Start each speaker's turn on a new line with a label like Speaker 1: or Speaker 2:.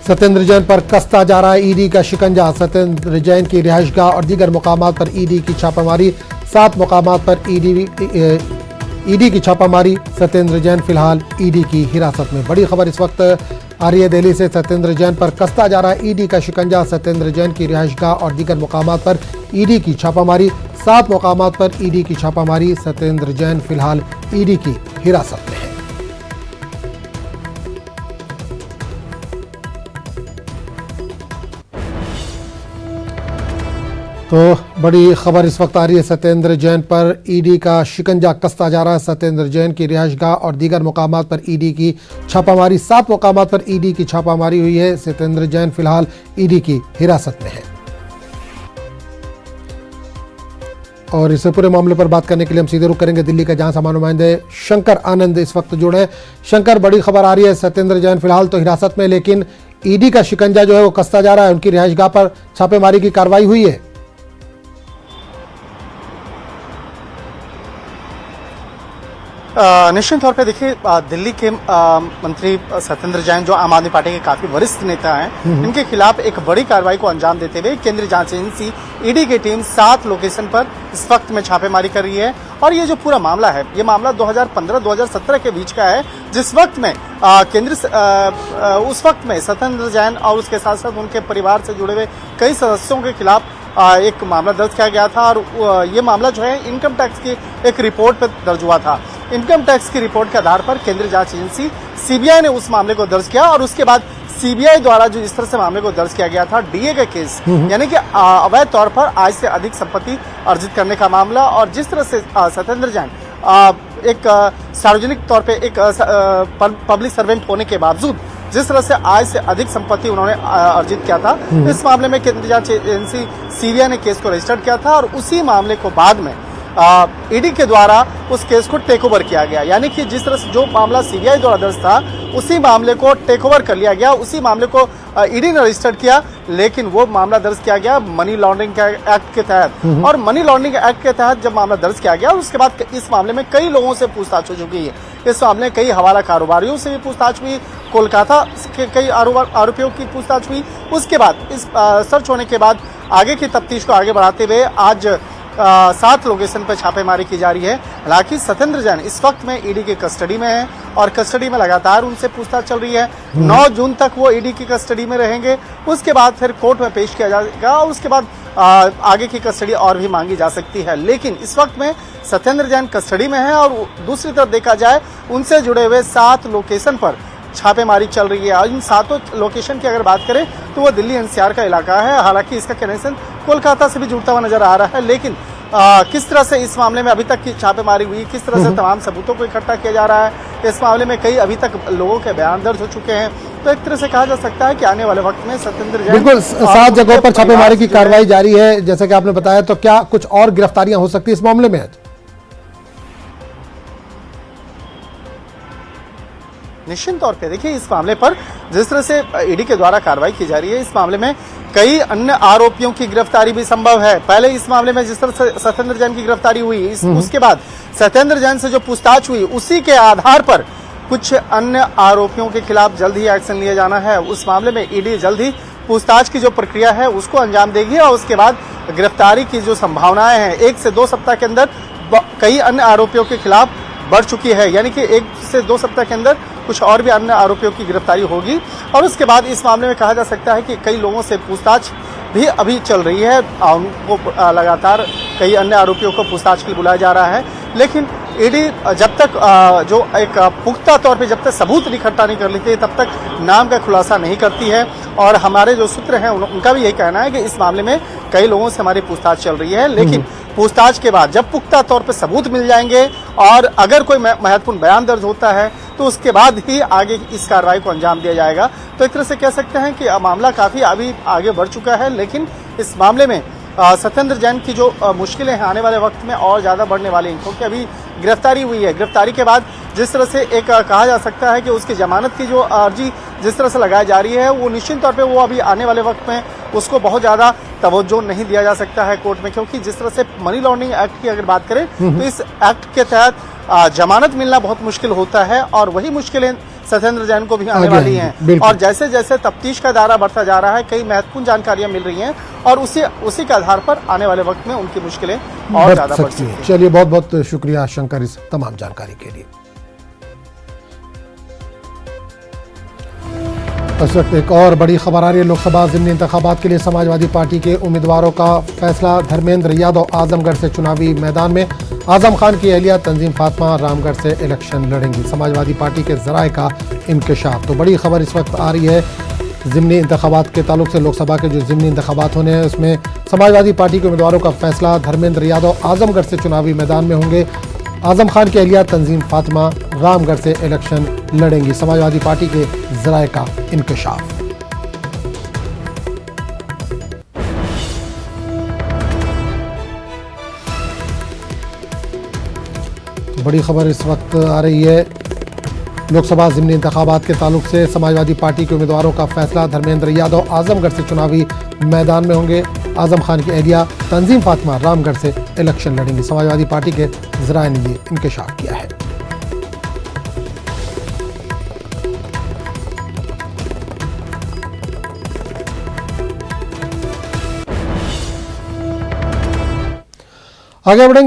Speaker 1: सत्येंद्र जैन पर कसता जा रहा है ईडी का शिकंजा। सत्येंद्र जैन की रिहाइशगाह और दीगर मुकामात पर ईडी की छापामारी। 7 मुकामात पर ईडी की छापामारी। सत्येंद्र जैन फिलहाल ईडी की हिरासत में। बड़ी खबर इस वक्त आ रही है दिल्ली से। सत्येंद्र जैन पर कसता जा रहा है ईडी का शिकंजा। सत्येंद्र जैन की रिहाइशगाह और दीगर मुकामात पर ईडी की छापामारी। 7 मुकामात पर ईडी की छापामारी। सत्येंद्र जैन फिलहाल ईडी की हिरासत में है। तो बड़ी खबर इस वक्त आ रही है। सत्येंद्र जैन पर ईडी का शिकंजा कसता जा रहा है। सत्येंद्र जैन की रिहाइशगाह और दीगर मुकामात पर ईडी की छापामारी। 7 मुकामात पर ईडी की छापामारी हुई है। सत्येंद्र जैन फिलहाल ईडी की हिरासत में है। और इस पूरे मामले पर बात करने के लिए हम सीधे रुख करेंगे दिल्ली के, जहां से हमारे नुमाइंदे शंकर आनंद इस वक्त जुड़े। शंकर, बड़ी खबर आ रही है। सत्येंद्र जैन फिलहाल तो हिरासत में, लेकिन ईडी का शिकंजा जो है वो कसता जा रहा है। उनकी रिहाइशगाह पर छापेमारी की कार्रवाई हुई है।
Speaker 2: निश्चित तौर पे देखिए, दिल्ली के मंत्री सत्येंद्र जैन जो आम आदमी पार्टी के काफी वरिष्ठ नेता हैं, इनके खिलाफ एक बड़ी कार्रवाई को अंजाम देते हुए केंद्रीय जांच एजेंसी ईडी की टीम 7 लोकेशन पर इस वक्त में छापेमारी कर रही है। और ये जो पूरा मामला है, ये मामला 2015-2017 के बीच का है, जिस वक्त में उस वक्त में सत्येंद्र जैन और उसके साथ साथ उनके परिवार से जुड़े हुए कई सदस्यों के खिलाफ एक मामला दर्ज किया गया था। और ये मामला जो है इनकम टैक्स की एक रिपोर्ट पर दर्ज हुआ था। इनकम टैक्स की रिपोर्ट के आधार पर केंद्रीय जांच एजेंसी सीबीआई ने उस मामले को दर्ज किया। और उसके बाद सीबीआई द्वारा जो इस तरह से मामले को दर्ज किया गया था, डीए का केस, यानी कि अवैध तौर पर आय से अधिक संपत्ति अर्जित करने का मामला। और जिस तरह से सत्येंद्र जैन एक सार्वजनिक तौर पे एक पब्लिक सर्वेंट होने के बावजूद जिस तरह से आय से अधिक संपत्ति उन्होंने अर्जित किया था, इस मामले में केंद्रीय जांच एजेंसी सीबीआई ने केस को रजिस्टर किया था। और उसी मामले को बाद में ईडी के द्वारा उस केस को टेक ओवर किया गया। यानी कि जिस तरह से जो मामला सीबीआई द्वारा दर्ज था, उसी मामले को टेक ओवर कर लिया गया, उसी मामले को ईडी ने रजिस्टर किया। लेकिन वो मामला दर्ज किया गया मनी लॉन्ड्रिंग एक्ट के तहत। और मनी लॉन्ड्रिंग एक्ट के तहत जब मामला दर्ज किया गया, उसके बाद इस मामले में कई लोगों से पूछताछ हो चुकी है। इस मामले में कई हवाला कारोबारियों से भी पूछताछ हुई, कोलकाता के कई आरोपियों की पूछताछ हुई। उसके बाद इस सर्च होने के बाद आगे की तफ्तीश को आगे बढ़ाते हुए आज 7 लोकेशन पर छापेमारी की जा रही है। हालांकि सत्येंद्र जैन इस वक्त में ईडी की कस्टडी में है और कस्टडी में लगातार उनसे पूछताछ चल रही है। 9 जून तक वो ईडी की कस्टडी में रहेंगे। उसके बाद फिर कोर्ट में पेश किया जाएगा और उसके बाद आगे की कस्टडी और भी मांगी जा सकती है। लेकिन इस वक्त में सत्येंद्र जैन कस्टडी में है। और दूसरी तरफ देखा जाए, उनसे जुड़े हुए 7 लोकेशन पर छापेमारी चल रही है। और इन 7 लोकेशन की अगर बात करें तो वो दिल्ली एनसीआर का इलाका है। हालांकि इसका कनेक्शन कोलकाता से भी जुड़ता हुआ नजर आ रहा है। लेकिन किस तरह से इस मामले में अभी तक की छापेमारी हुई, किस तरह से तमाम सबूतों को इकट्ठा किया जा रहा है, इस मामले में कई अभी तक लोगों के बयान दर्ज हो चुके हैं। तो एक तरह से कहा जा सकता है कि आने वाले वक्त में सत्येंद्र जैन
Speaker 1: बिल्कुल 7 जगहों पर छापेमारी की कार्रवाई जारी है, जैसे कि आपने बताया। तो क्या कुछ और गिरफ्तारियां हो सकती है इस मामले में?
Speaker 2: निश्चित तौर पे देखिए, इस मामले पर जिस तरह से ईडी के द्वारा कार्रवाई की जा रही है, इस मामले में कई अन्य आरोपियों की गिरफ्तारी भी संभव है। पहले इस मामले में जिस तरह से सत्येंद्र जैन की गिरफ्तारी हुई, उसके बाद सत्येंद्र जैन से जो पूछताछ हुई, उसी के आधार पर कुछ अन्य आरोपियों के खिलाफ जल्द ही एक्शन लिया जाना है। उस मामले में ईडी जल्द ही पूछताछ की जो प्रक्रिया है उसको अंजाम देगी। और उसके बाद गिरफ्तारी की जो संभावनाएं हैं, 1 से 2 सप्ताह के अंदर कई अन्य आरोपियों के खिलाफ बढ़ चुकी है। यानी कि 1 से 2 सप्ताह के अंदर कुछ और भी अन्य आरोपियों की गिरफ्तारी होगी। और उसके बाद इस मामले में कहा जा सकता है कि कई लोगों से पूछताछ भी अभी चल रही है। उनको लगातार कई अन्य आरोपियों को पूछताछ के लिए बुलाया जा रहा है। लेकिन ईडी जब तक जो एक पुख्ता तौर पे जब तक सबूत इकट्ठा नहीं कर लेती, तब तक नाम का खुलासा नहीं करती है। और हमारे जो सूत्र हैं उनका भी यही कहना है कि इस मामले में कई लोगों से हमारी पूछताछ चल रही है। लेकिन पूछताछ के बाद जब पुख्ता तौर पे सबूत मिल जाएंगे और अगर कोई महत्वपूर्ण बयान दर्ज होता है, तो उसके बाद ही आगे इस कार्रवाई को अंजाम दिया जाएगा। तो एक तरह से कह सकते हैं कि मामला काफी अभी आगे बढ़ चुका है। लेकिन इस मामले में सत्येंद्र जैन की जो मुश्किलें हैं आने वाले वक्त में और ज़्यादा बढ़ने वाली हैं, क्योंकि अभी गिरफ्तारी हुई है। गिरफ्तारी के बाद जिस तरह से एक कहा जा सकता है कि उसकी जमानत की जो अर्जी जिस तरह से लगाई जा रही है, वो निश्चित तौर पे वो अभी आने वाले वक्त में उसको बहुत ज़्यादा तवज्जो नहीं दिया जा सकता है कोर्ट में। क्योंकि जिस तरह से मनी लॉन्ड्रिंग एक्ट की अगर बात करें तो इस एक्ट के तहत जमानत मिलना बहुत मुश्किल होता है। और वही मुश्किलें सत्येंद्र जैन को भी आने
Speaker 1: आगे
Speaker 2: वाली
Speaker 1: आएंगे,
Speaker 2: हैं।
Speaker 1: बिल्कुल।
Speaker 2: और जैसे जैसे तफ्तीश का दायरा बढ़ता जा रहा है, कई महत्वपूर्ण जानकारियां मिल रही हैं और उसी के आधार पर आने वाले वक्त में उनकी मुश्किलें और
Speaker 1: बढ़
Speaker 2: ज्यादा बढ़
Speaker 1: सकती
Speaker 2: सकती
Speaker 1: है।
Speaker 2: हैं।
Speaker 1: चलिए, बहुत बहुत शुक्रिया शंकर इस तमाम जानकारी के लिए। इस वक्त एक और बड़ी खबर आ रही है। लोकसभा ज़िमनी इंतखाबात के लिए समाजवादी पार्टी के उम्मीदवारों का फैसला। धर्मेंद्र यादव आजमगढ़ से चुनावी मैदान में, आजम खान की अहलिया तंजीम फातिमा रामगढ़ से इलेक्शन लड़ेंगी। समाजवादी पार्टी के जराये का इंकशाफ। तो बड़ी खबर इस वक्त आ रही है ज़िमनी इंतखाबात के ताल्लुक से। लोकसभा के जो ज़िमनी इंतखाबात होने हैं उसमें समाजवादी पार्टी के उम्मीदवारों का फैसला। धर्मेंद्र यादव आजमगढ़ से चुनावी मैदान में होंगे। आजम खान की अहलिया तंजीम फातिमा रामगढ़ से इलेक्शन लड़ेंगी। समाजवादी पार्टी के जराये का इंकशाफ। बड़ी खबर इस वक्त आ रही है लोकसभा ज़िमनी इंतखाबात के ताल्लुक से। समाजवादी पार्टी के उम्मीदवारों का फैसला। धर्मेंद्र यादव आजमगढ़ से चुनावी मैदान में होंगे। आजम खान की अहलिया तंजीम फातिमा रामगढ़ से इलेक्शन लड़ेंगी। समाजवादी पार्टी के ज़राए ने ये इंकशाफ किया है। आगे बढ़ेंगे।